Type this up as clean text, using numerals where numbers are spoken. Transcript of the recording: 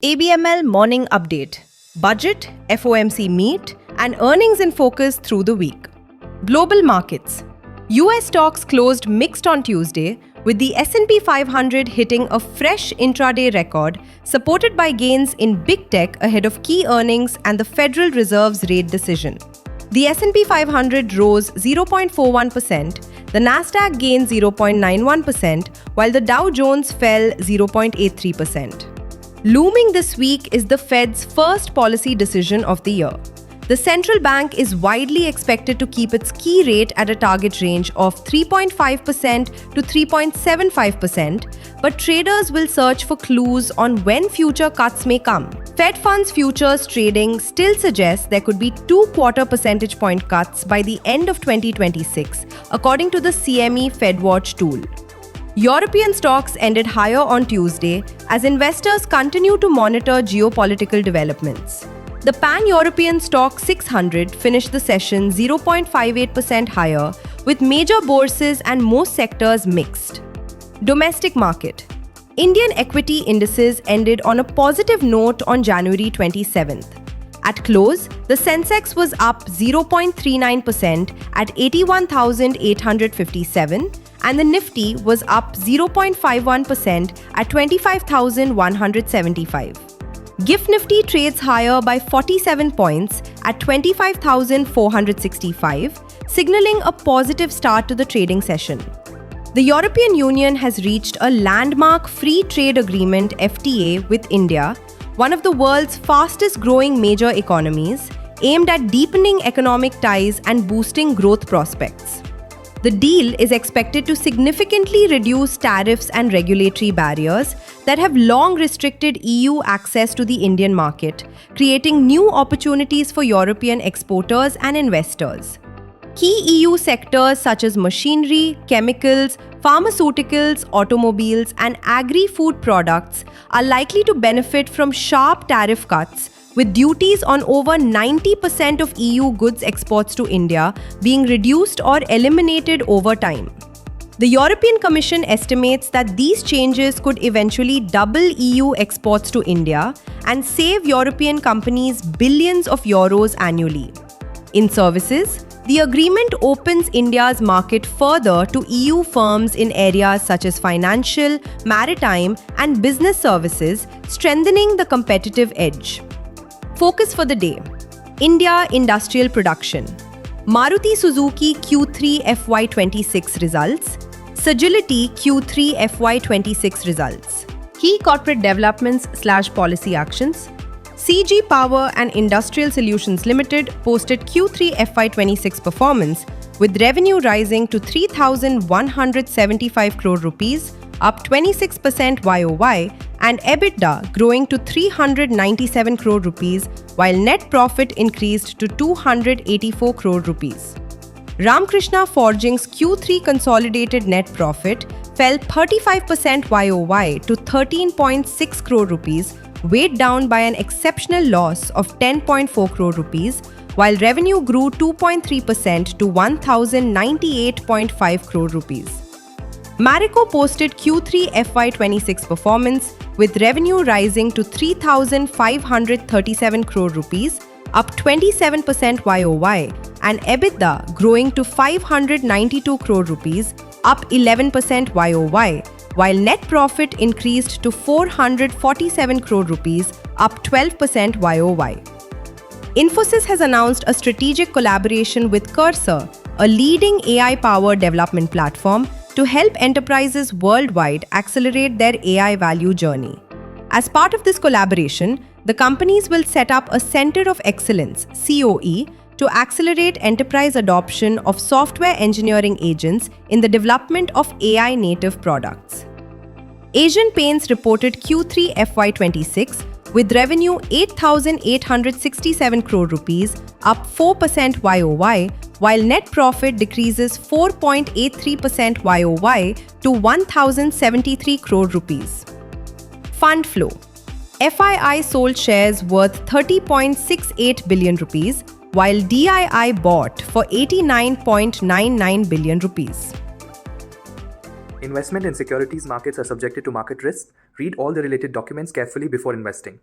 ABML Morning Update. Budget, FOMC meet, and earnings in focus through the week. Global markets. US stocks closed mixed on Tuesday, with the S&P 500 hitting a fresh intraday record, supported by gains in big tech ahead of key earnings and the Federal Reserve's rate decision. The S&P 500 rose 0.41%, the Nasdaq gained 0.91%, while the Dow Jones fell 0.83%. Looming this week is the Fed's first policy decision of the year. The central bank is widely expected to keep its key rate at a target range of 3.5% to 3.75%, but traders will search for clues on when future cuts may come. Fed funds futures trading still suggests there could be 2/4 percentage point cuts by the end of 2026, according to the CME FedWatch tool. European stocks ended higher on Tuesday as investors continue to monitor geopolitical developments. The Pan-European Stock 600 finished the session 0.58% higher, with major bourses and most sectors mixed. Domestic market. Indian equity indices ended on a positive note on January 27th. At close, the Sensex was up 0.39% at 81,857, and the Nifty was up 0.51% at 25,175. GIFT Nifty trades higher by 47 points at 25,465, signaling a positive start to the trading session. The European Union has reached a landmark free trade agreement (FTA) with India, one of the world's fastest-growing major economies, aimed at deepening economic ties and boosting growth prospects. The deal is expected to significantly reduce tariffs and regulatory barriers that have long restricted EU access to the Indian market, creating new opportunities for European exporters and investors. Key EU sectors such as machinery, chemicals, pharmaceuticals, automobiles, and agri-food products are likely to benefit from sharp tariff cuts, with duties on over 90% of EU goods exports to India being reduced or eliminated over time. The European Commission estimates that these changes could eventually double EU exports to India and save European companies billions of euros annually. In services, the agreement opens India's market further to EU firms in areas such as financial, maritime, and business services, strengthening the competitive edge. Focus for the day. India industrial production. Maruti Suzuki Q3 FY26 results. Sagility Q3 FY26 results. Key corporate developments/policy actions. CG Power and Industrial Solutions Limited posted Q3 FY26 performance, with revenue rising to 3,175 crore rupees, up 26% YOY, and EBITDA growing to 397 crore rupees, while net profit increased to 284 crore rupees. Ramkrishna Forgings Q3 consolidated net profit fell 35% YOY to 13.6 crore rupees, weighed down by an exceptional loss of 10.4 crore rupees, while revenue grew 2.3% to 1,098.5 crore rupees. Marico posted Q3 FY26 performance, with revenue rising to 3,537 crore rupees, up 27% YOY, and EBITDA growing to 592 crore rupees, up 11% YOY, while net profit increased to 447 crore rupees, up 12% YOY. Infosys has announced a strategic collaboration with Cursor, a leading AI-powered development platform, to help enterprises worldwide accelerate their AI value journey. As part of this collaboration, the companies will set up a Center of Excellence (COE) to accelerate enterprise adoption of software engineering agents in the development of AI-native products. Asian Paints reported Q3 FY26 with revenue 8,867 crore rupees, up 4% YOY, while net profit decreases 4.83% YOY to 1,073 crore rupees. Fund flow. FII sold shares worth 30.68 billion rupees, while DII bought for 89.99 billion rupees. Investment in securities markets are subjected to market risks. Read all the related documents carefully before investing.